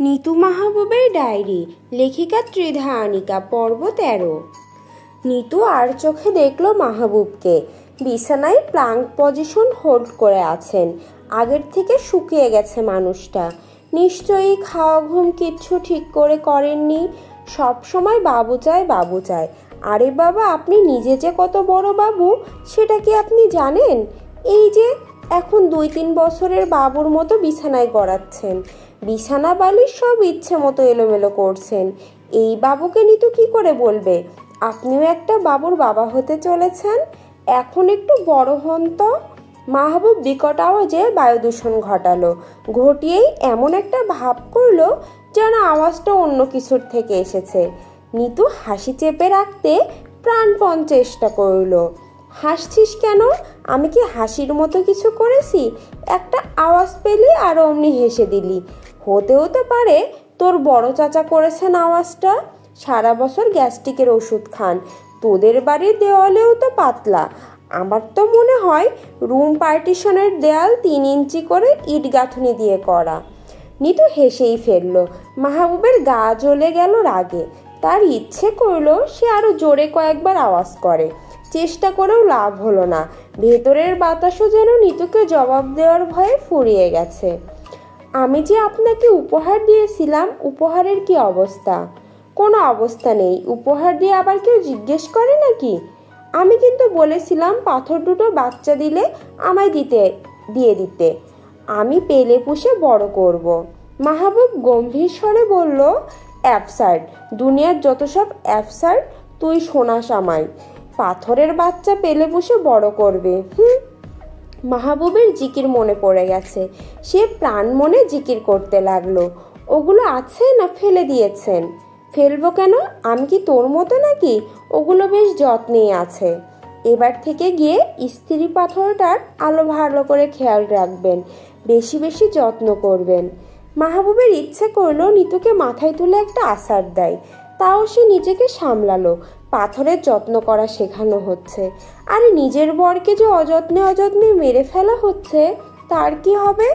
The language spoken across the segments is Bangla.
নিতু মাহবুবের ডায়েরি, লেখিকা ত্রিধা আনিকা, পর্ব 13। নিতু আর চোখে দেখল মাহবুবকে বিছানায় প্লাঙ্ক পজিশন হোল্ড করে আছেন। আগের থেকে শুকিয়ে গেছে মানুষটা। নিশ্চয়ই খাওয়া ঘুম কিচ্ছু ঠিক করে করেননি। সব সময় বাবু চায় বাবু চায়। আরে বাবা, আপনি নিজে যে কত বড় বাবু সেটা কি আপনি জানেন? এই যে এখন 2-3 বছরের বাবুর মতো বিছানায় গড়াচ্ছেন, বিছানা বালিশ সব ইচ্ছে মতো এলোমেলো করছেন। এই বাবুকে নিতু কি করে বলবে আপনিও একটা বাবুর বাবা হতে চলেছেন? এখন একটু বড় হন তো। মাহবুব বিকট আওয়াজে বায়ু দূষণ ঘটিয়েই এমন একটা ভাব করলো যেন আওয়াজটা অন্য কিছুর থেকে এসেছে। নিতু হাসি চেপে রাখতে প্রাণপণ চেষ্টা করলো। হাসছিস কেন? আমি কি হাসির মতো কিছু করেছি? একটা আওয়াজ পেলি আর অমনি হেসে দিলি। হতেও তো পারে তোর বড় চাচা করেছেন আওয়াজটা। সারা বছর গ্যাস্ট্রিকের ওষুধ খান, তোদের বাড়ির দেওয়ালেও তো পাতলা। আমার তো মনে হয় রুম পার্টিশনের দেয়াল 3 ইঞ্চি করে ইট গাঁথনি দিয়ে করা। নিতু হেসেই ফেলল। মাহবুবের গা জ্বলে গেল রাগে। তার ইচ্ছে করলো সে আরো জোরে কয়েকবার আওয়াজ করে। চেষ্টা করেও লাভ হলো না। ভেতরের বাতাসও যেন নিতুকে জবাব দেওয়ার ভয়ে ফুরিয়ে গেছে। আমি যে আপনাকে উপহার দিয়েছিলাম, উপহারের কি অবস্থা? কোনো অবস্থা নেই। উপহার দিয়ে আবার কেউ জিজ্ঞেস করে নাকি? আমি কিন্তু বলেছিলাম পাথর দুটো বাচ্চা দিলে আমায় দিয়ে দিতে। আমি পেলে পুষে বড় করব। মাহবুব গম্ভীর স্বরে বলল, অ্যাবসার্ড, দুনিয়ার যত সব অ্যাবসার্ড তুই শোনাস আমায়। পাথরের বাচ্চা পেলে পুষে বড় করবে? মাহবুবের জিকির মনে পড়ে গেছে। সে প্রাণ মনে জিকির করতে লাগলো। ওগুলো আছে না ফেলে দিয়েছেন? ফেলবো কেন? আমি কি তোর মতো নাকি? ওগুলো বেশ যত্নেই আছে। এবার থেকে গিয়ে স্ত্রী পাথরটার আলো ভালো করে খেয়াল রাখবেন, বেশি বেশি যত্ন করবেন। মাহবুবের ইচ্ছে করলো নিতুকে মাথায় তুলে একটা আছাড় দেয়। তাও সে নিজেকে সামলালো। পাথরের যত্ন করা শেখানো হচ্ছে, আরে নিজের বরকে যে অযত্নে মেরে ফেলা হচ্ছে, তার কি হবে?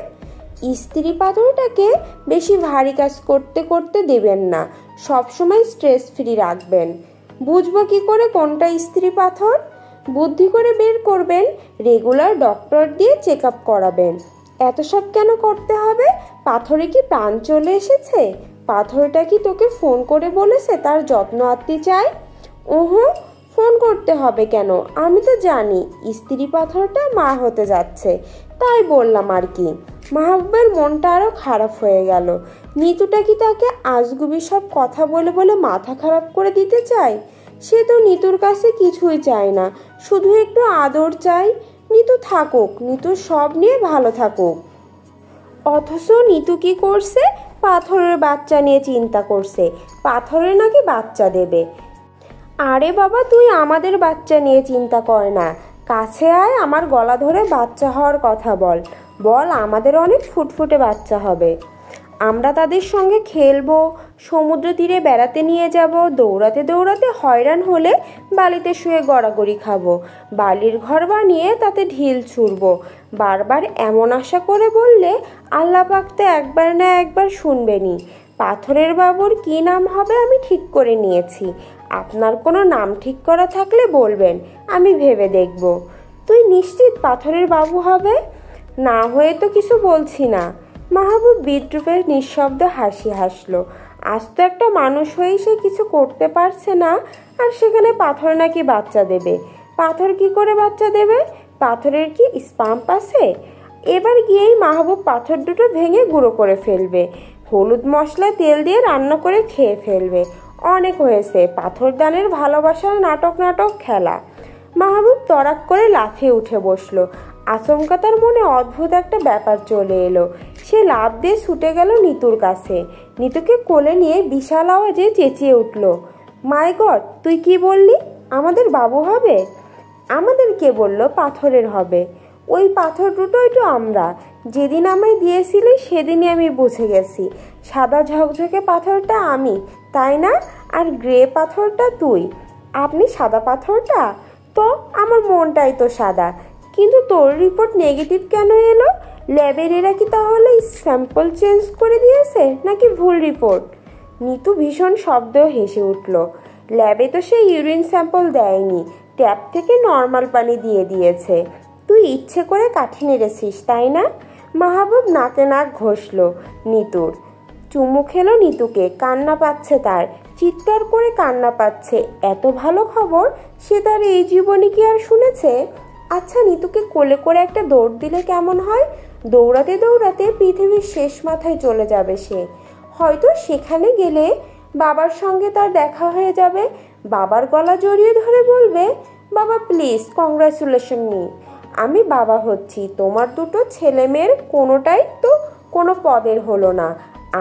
স্ত্রী পাথরটাকে বেশি ভারী কাজ করতে করতে দেবেন না, সবসময় স্ট্রেস ফ্রি রাখবেন। বুঝবো কি করে কোনটা স্ত্রী পাথর? বুদ্ধি করে বের করবেন, রেগুলার ডক্টর দিয়ে চেক আপ করাবেন। এত সব কেন করতে হবে? পাথরে কি প্রাণ চলে এসেছে? পাথরটা কি তোকে ফোন করে বলেছে তার যত্ন আত্মি চাই? ফোন করতে হবে কেন? আমি তো জানি স্ত্রী পাথরটা মা হতে যাচ্ছে, তাই বললাম আর কি। মাহবুবের মনটা আরো খারাপ হয়ে গেল। নিতুটা কি তাকে আজগুবি সব কথা বলে বলে মাথা খারাপ করে দিতে চায়? সে তো নিতুর কাছে কিছুই চায় না, শুধু একটু আদর চায়। নিতু থাকুক, নিতু সব নিয়ে ভালো থাকুক। অথচ নিতু কি করছে? পাথরের বাচ্চা নিয়ে চিন্তা করছে। পাথরের নাকি বাচ্চা দেবে। আরে বাবা, তুই আমাদের বাচ্চা নিয়ে চিন্তা কর না। কাছে আয়, আমার গলা ধরে বাচ্চা হওয়ার কথা বল। আমাদের অনেক ফুটফুটে বাচ্চা হবে। আমরা তাদের সঙ্গে খেলবো, সমুদ্র তীরে বেড়াতে নিয়ে যাব, দৌড়াতে দৌড়াতে হয়রান হলে বালিতে শুয়ে গড়াগড়ি খাবো, বালির ঘর বানিয়ে তাতে ঢিল ছুড়বো। বারবার এমন আশা করে বললে আল্লাহ পাক তো একবার না একবার শুনবেনি। পাথরের বাবুর কি নাম হবে আমি ঠিক করে নিয়েছি। আপনার কোনো নাম ঠিক করা থাকলে বলবেন, আমি ভেবে দেখব। তুই নিশ্চিত পাথরের বাবু হবে? না হয়ে তো কিছু বলছি না। মাহবুব বিদ্রুপের নিঃশব্দ হাসি হাসলো। আজ তো একটা মানুষ হয়েই সে কিছু করতে পারছে না, আর সেখানে পাথর নাকি বাচ্চা দেবে। পাথর কি করে বাচ্চা দেবে? পাথরের কি স্পাম্প আছে? এবার গিয়েই মাহবুব পাথর দুটো ভেঙে গুঁড়ো করে ফেলবে, হলুদ মশলা তেল দিয়ে রান্না করে খেয়ে ফেলবে। অনেক হয়েছে পাথর দানের ভালোবাসার নাটক খেলা। মাহবুব তড়াক করে লাফিয়ে উঠে বসলো। আচমকা তার মনে অদ্ভুত একটা ব্যাপার চলে এলো। সে লাফ দিয়ে ছুটে গেল নিতুর কাছে। নিতুকে কোলে নিয়ে বিশাল আওয়াজে চেঁচিয়ে উঠল, মাই গড, তুই কি বললি? আমাদের বাবু হবে? আমাদের কে বলল পাথরের হবে? ওই পাথর দুটোই তো আমরা। যেদিন আমায় দিয়েছিলি সেদিনই আমি বুঝে গেছি সাদা ঝকঝকে পাথরটা আমি, তাই না? আর গ্রে পাথরটা তুই। আপনি সাদা পাথরটা? তো আমার মনটাই তো সাদা। কিন্তু তোর রিপোর্ট নেগেটিভ কেন এলো? ল্যাবের এরা কি তাহলে স্যাম্পল চেঞ্জ করে দিয়েছে নাকি ভুল রিপোর্ট? নিতু ভীষণ শব্দ হেসে উঠল। ল্যাবে তো সে ইউরিন স্যাম্পল দেয়নি, ট্যাপ থেকে নর্মাল পানি দিয়ে দিয়েছে। তুই ইচ্ছে করে কাঠি নেড়েছিস তাই না? মাহবুব নাকে নাক ঘষল নিতুর। চুমু খেলো নিতুকে, কান্না পাচ্ছে তার, চিৎকার করে কান্না পাচ্ছে। এত ভালো খবর সে তার এই জীবনে কি আর শুনেছে? আচ্ছা, নিতুকে কোলে করে একটা দৌড় দিলে কেমন হয়? দৌড়াতে দৌড়াতে পৃথিবীর শেষ মাথায় চলে যাবে সে। হয়তো সেখানে গেলে বাবার সঙ্গে তার দেখা হয়ে যাবে। বাবার গলা জড়িয়ে ধরে বলবে, বাবা প্লিজ কংগ্রাচুলেশন মি, আমি বাবা হচ্ছি। তোমার দুটো ছেলে মেয়ের কোনোটাই তো কোনো পদের হলো না।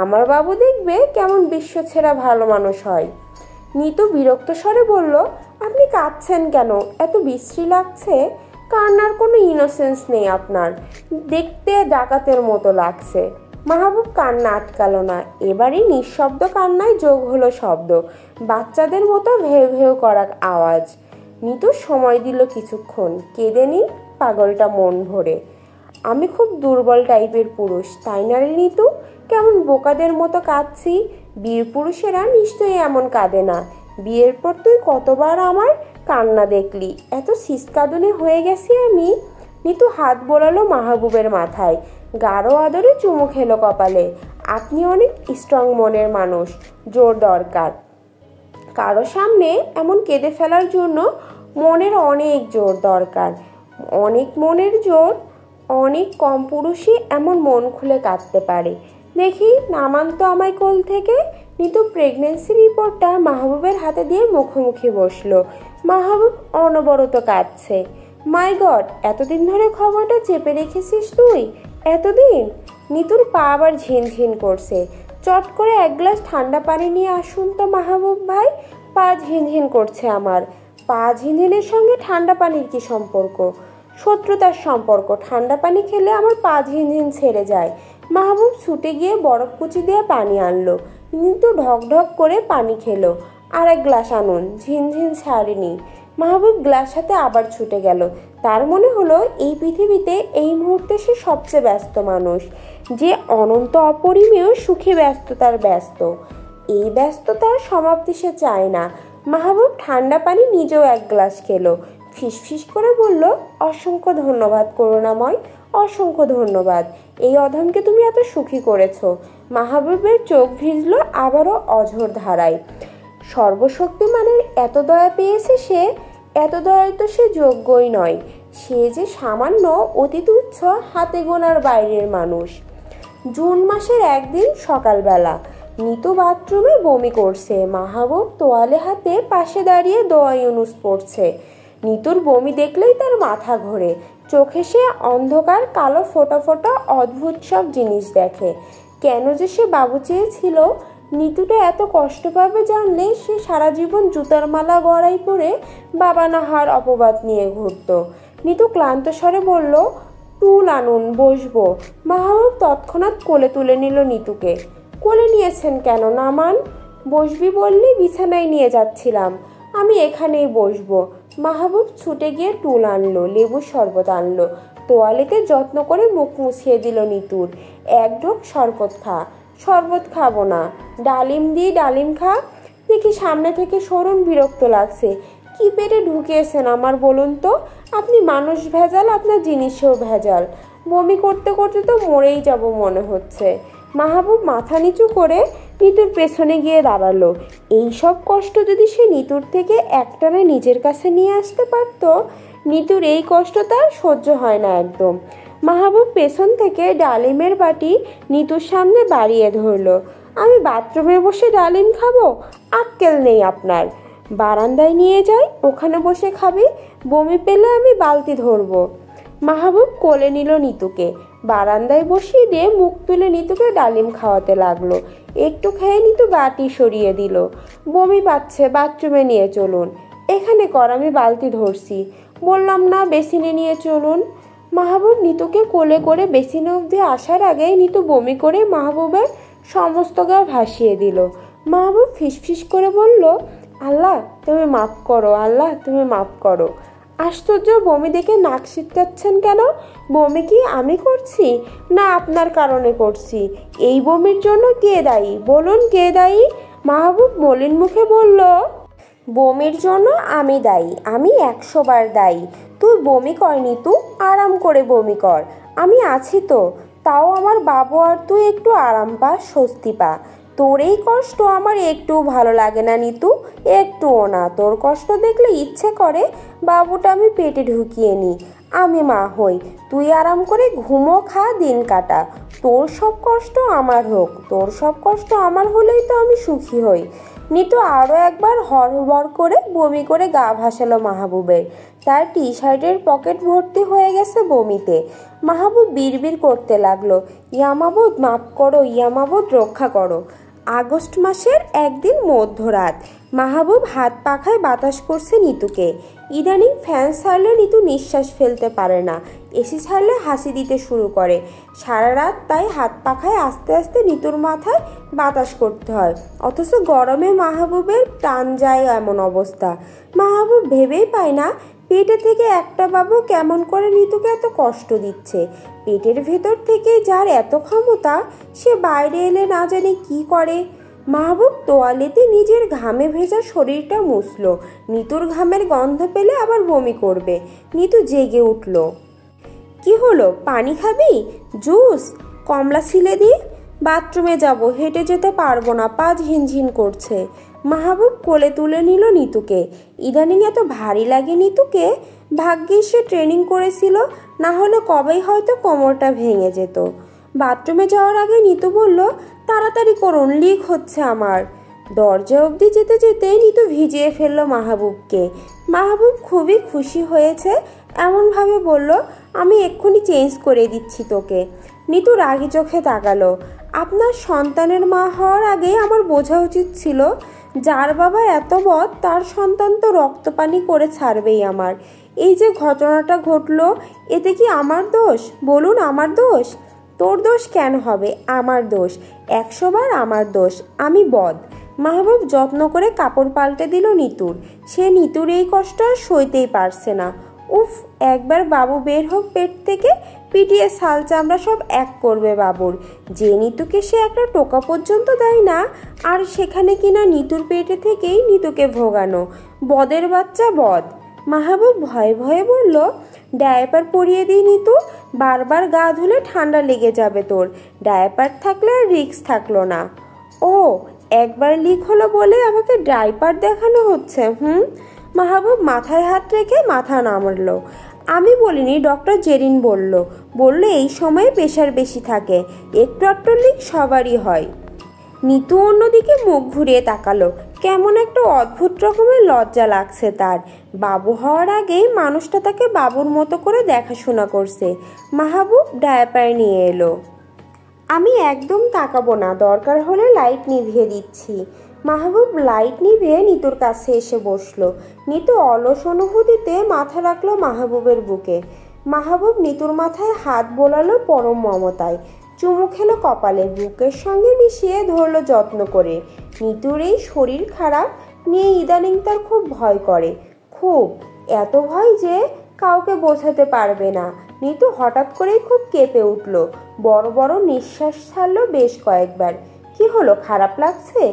আমার বাবু দেখবে কেমন বিশ্বছেরা ভালো মানুষ হয়। নিতু বিরক্ত স্বরে বলল, আপনি কাঁদছেন কেন? এত বিশ্রী লাগছে। কান্নার কোনো ইনোসেন্স নেই আপনার, দেখতে ডাকাতের মতো লাগছে। মাহবুব কান্না আটকালো না। এবারই নিঃশব্দ কান্নায় যোগ হলো শব্দ, বাচ্চাদের মতো ভেউ ভেউ করা আওয়াজ। নিতু সময় দিল কিছুক্ষণ। কেঁদে নিন পাগলটা মন ভরে। আমি খুব দুর্বল টাইপের পুরুষ, তাই না রে নিতু? কেমন বোকাদের মতো কাঁদছি। বীর পুরুষেরা নিশ্চয়ই এমন কাঁদে না। বিয়ের পর তুই কতবার আমার কান্না দেখলি। এত শিসকাদুনে হয়ে গেছি আমি। নিতু হাত বোলালো মাহবুবের মাথায়, গাঢ় আদরে চুমু খেলো কপালে। আপনি অনেক স্ট্রং মনের মানুষ, জোর দরকার কারো সামনে এমন কেঁদে ফেলার জন্য। মনের অনেক জোর দরকার, অনেক মনের জোর। অনেক কম পুরুষই এমন মন খুলে কাঁদতে পারে। দেখি নামান তো আমায় কোল থেকে। নিতু প্রেগনেন্সি রিপোর্টটা মাহবুবের হাতে দিয়ে মুখোমুখি বসলো। মাহবুব অনবরত কাঁদছে। মাই গড, এতদিন ধরে খবরটা চেপে রেখেছিস তুই? এতদিন? নিতুর পা আবার ঝিনঝিন করছে। চট করে এক গ্লাস ঠান্ডা পানি নিয়ে আসুন তো মাহবুব ভাই, পা ঝিনঝিন করছে আমার। পা ঝিনঝিনের সঙ্গে ঠান্ডা পানির কি সম্পর্ক? শত্রুতার সম্পর্ক। ঠান্ডা পানি খেলে আমার পা ঝিনঝিন ছেড়ে যায়। মাহবুব ছুটে গিয়ে বরফ কুচি দিয়ে পানি আনলো। কিন্তু ঢক ঢক করে পানি খেলো। আর এক গ্লাস আনুন, ঝিনঝিন ছাড়েনি। মাহবুব গ্লাস হাতে আবার ছুটে গেল। তার মনে হলো এই পৃথিবীতে এই মুহূর্তে সে সবচেয়ে ব্যস্ত মানুষ, যে অনন্ত অপরিমেয় সুখে ব্যস্ততার ব্যস্ত। এই ব্যস্ততার সমাপ্তি সে চায় না। মাহবুব ঠান্ডা পানি নিজেও এক গ্লাস খেলো। ফিসফিস করে বলল, অসংখ্য ধন্যবাদ করুণাময়, অসংখ্য ধন্যবাদ। এই অধমকে তুমি এত সুখী করেছো। মাহবুবের চোখ ভিজলো আবারও অঝোর ধারায়। সর্বশক্তিমানের এত দয়া পেয়েছে সে। এত দয়া তো সে যোগ্যই নয়। সে যে সামান্য অতি তুচ্ছ হাতে গোনার বাইরের মানুষ। জুন মাসের একদিন সকালবেলা নিতু বাথরুমে বমি করছে। মাহবুব তোয়ালে হাতে পাশে দাঁড়িয়ে দোয়া ইউনুস পড়ছে। নিতুর বমি দেখলেই তার মাথা ঘোরে। চোখে সে অন্ধকার কালো ফোটা ফোটা অদ্ভুত সব জিনিস দেখে। কেন যে সে বাবু চেয়েছিল? নিতুটা এত কষ্ট পাবে জানলে সে সারা জীবন জুতার মালা গড়াই পরে বাবা নাহার অপবাদ নিয়ে ঘুরত। নিতু ক্লান্ত স্বরে বলল, টুল আনুন, বসবো। মাহবুব তৎক্ষণাৎ কোলে তুলে নিল নিতুকে। কোলে নিয়েছেন কেন? নামান। বসবি বললি বিছানায় নিয়ে যাচ্ছিলাম, আমি এখানেই বসবো। মাহবুব ছুটে গিয়ে টুল আনলো, লেবুর শরবত আনলো। তোয়ালেতে যত্ন করে মুখ মুছিয়ে দিল নিতুর। এক ঢোক শরবত খা। শরবত খাবো না, ডালিম দিয়ে ডালিম খা। দেখি সামনে থেকে সরুন, বিরক্ত লাগছে। কি পেটে ঢুকিয়েছেন আমার বলুন তো? আপনি মানুষ ভেজাল, আপনার জিনিসেও ভেজাল। বমি করতে করতে তো মরেই যাব মনে হচ্ছে। মাহবুব মাথা নিচু করে নিতুর পেছনে গিয়ে দাঁড়ালো। এই সব কষ্ট যদি সে নিতুর থেকে একটানা নিজের কাছে নিয়ে আসতে পারত। নিতুর এই কষ্ট তার সহ্য হয় না একদম। মাহবুব পেছন থেকে ডালিমের বাটি নিতুর সামনে বাড়িয়ে ধরলো। আমি বাথরুমে বসে ডালিম খাবো? আক্কেল নেই আপনার। বারান্দায় নিয়ে যাই, ওখানে বসে খাবি। বমি পেলে আমি বালতি ধরবো। মাহবুব কোলে নিল নিতুকে, বারান্দায় বসিয়ে দিয়ে মুখ তুলে নিতুকে ডালিম খাওয়াতে লাগলো। একটু খেয়ে নিতু বাটি সরিয়ে দিল। বমি পাচ্ছে, বাথরুমে নিয়ে চলুন। এখানে কর, আমি বালতি ধরছি। বললাম না বেসিনে নিয়ে চলুন। মাহবুব নিতুকে কোলে করে বেসিনে অবধি আসার আগেই নিতু বমি করে মাহবুবের সমস্ত গা ভাসিয়ে দিল। মাহবুব ফিসফিস করে বলল, আল্লাহ তুমি মাফ করো, আল্লাহ তুমি মাফ করো। আশ্চর্য, বমি দেখে নাক ছিটকাচ্ছেন কেন? বমি কি আমি করছি, না আপনার কারণে করছি? এই বমির জন্য কে দায়ী বলুন, কে দায়ী? মাহবুব মলিন মুখে বলল, বমির জন্য আমি দায়ী, আমি 100 বার দায়ী। তুই বমি কর নিতু, আরাম করে বমি কর, আমি আছি তো। তাও আমার বাবু আর তুই একটু আরাম পা, স্বস্তি পা। তোর এই কষ্ট আমার একটু ভালো লাগে না নিতু, একটুও না। তোর কষ্ট দেখলে ইচ্ছে করে বাবুটা আমি পেটে ঢুকিয়ে নিই, আমি মা হই, তুই আরাম করে ঘুমো, খা, দিন কাটা। তোর সব কষ্ট আমার হোক, তোর সব কষ্ট আমার হলেই তো আমি সুখী হই। নিতু আরও একবার হড়বড় করে বমি করে গা ভাসালো মাহবুবের। তার টি শার্টের পকেট ভর্তি হয়ে গেছে বমিতে। মাহবুব বিড়বিড় করতে লাগলো, ইয়ামাবুদ মাফ করো, ইয়ামাবুদ রক্ষা করো। আগস্ট মাসের একদিন মধ্যরাত। মাহবুব হাত পাখায় বাতাস করছে নিতুকে। ইদানিং ফ্যান ছাড়লে নিতু নিঃশ্বাস ফেলতে পারে না, এসি ছাড়লে হাসি দিতে শুরু করে। সারা রাত তাই হাত পাখায় আস্তে আস্তে নিতুর মাথায় বাতাস করতে হয়, অথচ গরমে মাহবুবের প্রাণ যায় এমন অবস্থা। মাহবুব ভেবেই পায় না পেটে থেকে একটা বাবু কেমন করে নিতুকে এত কষ্ট দিচ্ছে। পেটের ভেতর থেকে যার এত ক্ষমতা, সে বাইরে এলে না জানি কি করে। মাহবুব তোয়ালেতে নিজের ঘামে ভেজা শরীরটা মুছল। নিতুর ঘামের গন্ধ পেলে আবার বমি করবে। নিতু জেগে উঠল। কি হলো, পানি খাবি, জুস, কমলা ছিলে দি? বাথরুমে যাব, হেঁটে যেতে পারবো না, পা ঝিনঝিন করছে। মাহবুব কোলে তুলে নিল নিতুকে। ইদানিং এত ভারী লাগে নিতুকে, ভাগ্যিস সে ট্রেনিং করেছিল, না হলে কবেই হয়তো কোমরটা ভেঙে যেত। বাথরুমে যাওয়ার আগে নিতু বলল, তাড়াতাড়ি করুন, লিক হচ্ছে আমার। দরজা অবধি যেতে যেতে নিতু ভিজিয়ে ফেলল মাহবুবকে। মাহবুব খুবই খুশি হয়েছে, এমনভাবে বলল, আমি এক্ষুনি চেঞ্জ করে দিচ্ছি তোকে। নিতু রাগি চোখে তাকালো। আপনার সন্তানের মা হওয়ার আগে আমার বোঝা উচিত ছিল, যার বাবা এত বদ তার সন্তান তো রক্তপানি করে ছাড়বেই আমার। এই যে ঘটনাটা ঘটলো, এতে কি আমার দোষ বলুন, আমার দোষ? তোর দোষ কেন হবে, আমার দোষ, 100 বার আমার দোষ, আমি বদ। মাহবুব যত্ন করে কাপড় পাল্টে দিল নিতুর। সে নিতুর এই কষ্ট আর সইতেই পারছে না। উফ, একবার বাবু বের হোক পেট থেকে, পিটিয়ে ছাল চামড়া সব এক করবে বাবুর। যে নিতুকে সে একটা টোকা পর্যন্ত দেয় না, আর সেখানে কিনা নিতুর পেটে থেকেই নিতুকে ভোগানো। বদের বাচ্চা বদ। মাহবুব ভয়ে ভয়ে বলল, ডায়াপার পরিয়ে দিই নিতু, বারবার গা ধুলে ঠান্ডা লেগে যাবে তোর। ডায়াপার থাকলে আর রিস্ক থাকলো না। ও, একবার লিক হলো বলে আমাকে ডায়াপার দেখানো হচ্ছে? মাহবুব মাথায় হাত রেখে মাথা নামাল। আমি বলিনি, ডক্টর জেরিন বলল এই সময়ে প্রেশার বেশি থাকে, একটু একটু লিক সবারই হয়। নিতু অন্যদিকে মুখ ঘুরিয়ে তাকালো। কেমন একটা অদ্ভুত রকমের লজ্জা লাগছে তার। বাবু হওয়ার আগেই মানুষটা তাকে বাবুর মতো করে দেখাশোনা করছে। মাহবুব ডায়াপার নিয়ে এলো। আমি একদম তাকাবো না, দরকার হলে লাইট নিভিয়ে দিচ্ছি। মাহবুব লাইট নিভিয়ে নিতুর কাছে এসে বসলো। নিতু অলস অনুভূতিতে মাথা রাখলো মাহবুবের বুকে। মাহবুব নিতুর মাথায় হাত বোলালো পরম মমতায়, চুমু খেলো কপালে, বুকের সঙ্গে মিশিয়ে ধরলো যত্ন করে। নিতুর এই শরীর খারাপ নিয়ে ইদানিং তার খুব ভয় করে, খুব, এত ভয় যে কাউকে বোঝাতে পারবে না। নিতু হঠাৎ করেই খুব কেঁপে উঠল, বড় বড় নিঃশ্বাস ছাড়লো বেশ কয়েকবার। কি হলো, খারাপ লাগছে?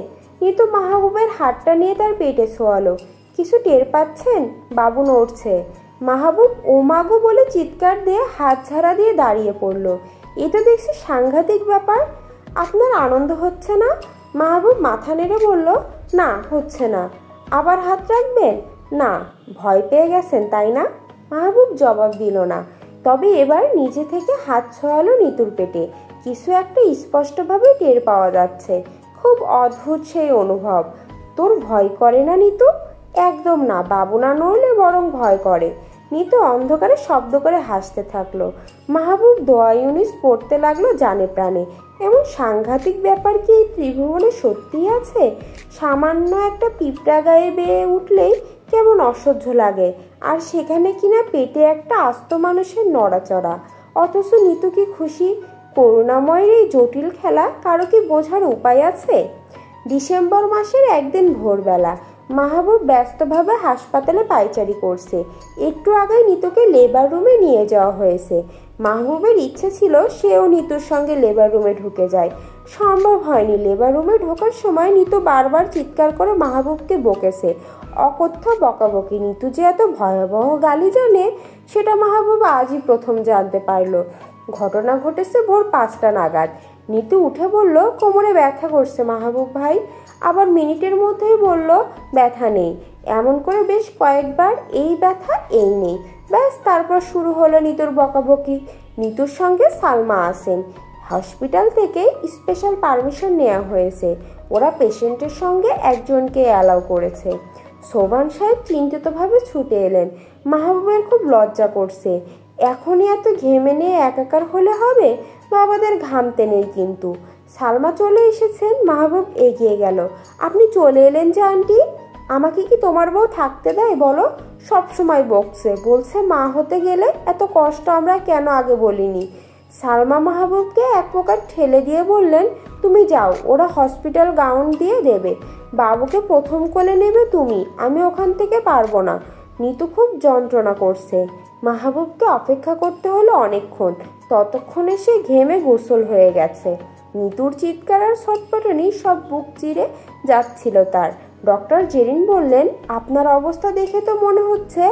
নিতু মাহবুবের হাতটা নিয়ে তার পেটে ছোঁয়ালো। কিছু টের পাচ্ছেন? বাবু নড়ছে। মাহবুব ও মাগো বলে চিৎকার দিয়ে হাত ঝাড়া দিয়ে দাঁড়িয়ে পড়ল। এটা দেখছি সাংঘাতিক ব্যাপার। আপনার আনন্দ হচ্ছে না? মাহবুব মাথা নেড়ে বলল, না, হচ্ছে না। আবার হাত রাখবেন? না। ভয় পেয়ে গেছেন তাই না? মাহবুব জবাব দিল না, তবে এবার নিজে থেকে হাত ছোঁয়ালো নিতুর পেটে। কিছু একটা স্পষ্টভাবে টের পাওয়া যাচ্ছে, খুব অদ্ভুত সেই অনুভব। তোর ভয় করে না নিতু? একদম না, বাবু না নড়লে বরং ভয় করে। নিতু অন্ধকারে শব্দ করে হাসতে থাকলো। মাহবুব দোয়া ইউনিস পড়তে লাগলো জানে প্রাণে। এমন সাংঘাতিক ব্যাপার কি এই ত্রিভুবনে সত্যিই আছে? সামান্য একটা পিঁপড়া গায়ে বেয়ে উঠলেই কেমন অসহ্য লাগে, আর সেখানে কিনা পেটে একটা আস্ত মানুষের নড়াচড়া। অথচ নিতু কি খুশি। করুণাময়ের এই জটিল খেলা কারো কি বোঝার উপায় আছে? ডিসেম্বর মাসের একদিন ভোরবেলা মাহবুব ব্যস্তভাবে হাসপাতালে পায়চারি করছে। একটু আগে নিতুকে লেবার রুমে নিয়ে যাওয়া হয়েছে। মাহবুবের ইচ্ছে ছিল সেও নিতুর সঙ্গে লেবার রুমে ঢুকে যায়, সম্ভব হয়নি। লেবার রুমে ঢোকার সময় নিতু বারবার চিৎকার করে মাহবুবকে বকেছে। অকথ্য বকাবকি। নিতু যে এত ভয়াবহ গালি জানে সেটা মাহবুব আজই প্রথম জানতে পারল। ঘটনা ঘটেছে ভোর 5টা নাগাদ। নিতু উঠে বলল, কোমরে ব্যথা করছে মাহবুব ভাই। আবার মিনিটের মধ্যেই বলল, ব্যথা নেই। এমন করে বেশ কয়েকবার এই ব্যথা এই নেই। ব্যাস, তারপর শুরু হলো নিতুর বকাবকি। নিতুর সঙ্গে সালমা আছেন। হসপিটাল থেকে স্পেশাল পারমিশন নেওয়া হয়েছে। ওরা পেশেন্টের সঙ্গে একজনকে অ্যালাউ করেছে। সোবান সাহেব চিন্তিতভাবে ছুটে এলেন। মাহবুবের খুব লজ্জা করছে। এখনই এত ঘেমে নিয়ে একাকার হলে হবে? বাবাদের ঘামতে নেই কিন্তু। সালমা চলে এসেছেন। মাহবুব এগিয়ে গেল। আপনি চলে এলেন যে আন্টি? আমাকে কি তোমার বউ থাকতে দেয় বলো? সব সময় বকছে, বলছে মা হতে গেলে এত কষ্ট আমরা কেন আগে বলিনি। সালমা মাহবুবকে এক প্রকার ঠেলে দিয়ে বললেন, তুমি যাও, ওরা হসপিটাল গাউন দিয়ে দেবে। বাবুকে প্রথম কোলে নেবে তুমি, আমি ওখান থেকে পারবো না। নিতু খুব যন্ত্রণা করছে। মাহবুবকে অপেক্ষা করতে হলো অনেকক্ষণ। ততক্ষণে সে ঘেমে গোসল হয়ে গেছে। নিতুর চিৎকার আর ছটফটানি সব বুক চিরে যাচ্ছিল তার। ডক্টর জেরিন বললেন, আপনার অবস্থা দেখে তো মনে হচ্ছে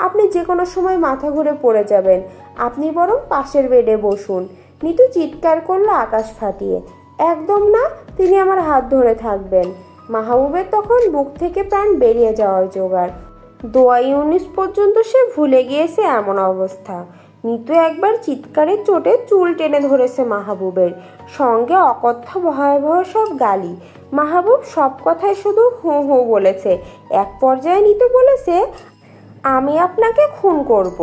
আপনি যে কোনো সময় মাথা ঘুরে পড়ে যাবেন। আপনি বরং পাশের বেডে বসুন। নিতু চিৎকার করলো আকাশ ফাটিয়ে, একদম না, তিনি আমার হাত ধরে থাকবেন। মাহবুবের তখন বুক থেকে প্রাণ বেরিয়ে যাওয়ার জোগাড়। দোয়া ইউনিস পর্যন্ত সে ভুলে গিয়েছে এমন অবস্থা। নিতু একবার চিৎকারের চোটে চুল টেনে ধরেছে মাহবুবের, সঙ্গে অকথ্য ভয়াবহ সব গালি। মাহবুব সব কথায় শুধু হু হু বলেছে। এক পর্যায়ে নিতু বলেছে, আমি আপনাকে খুন করব।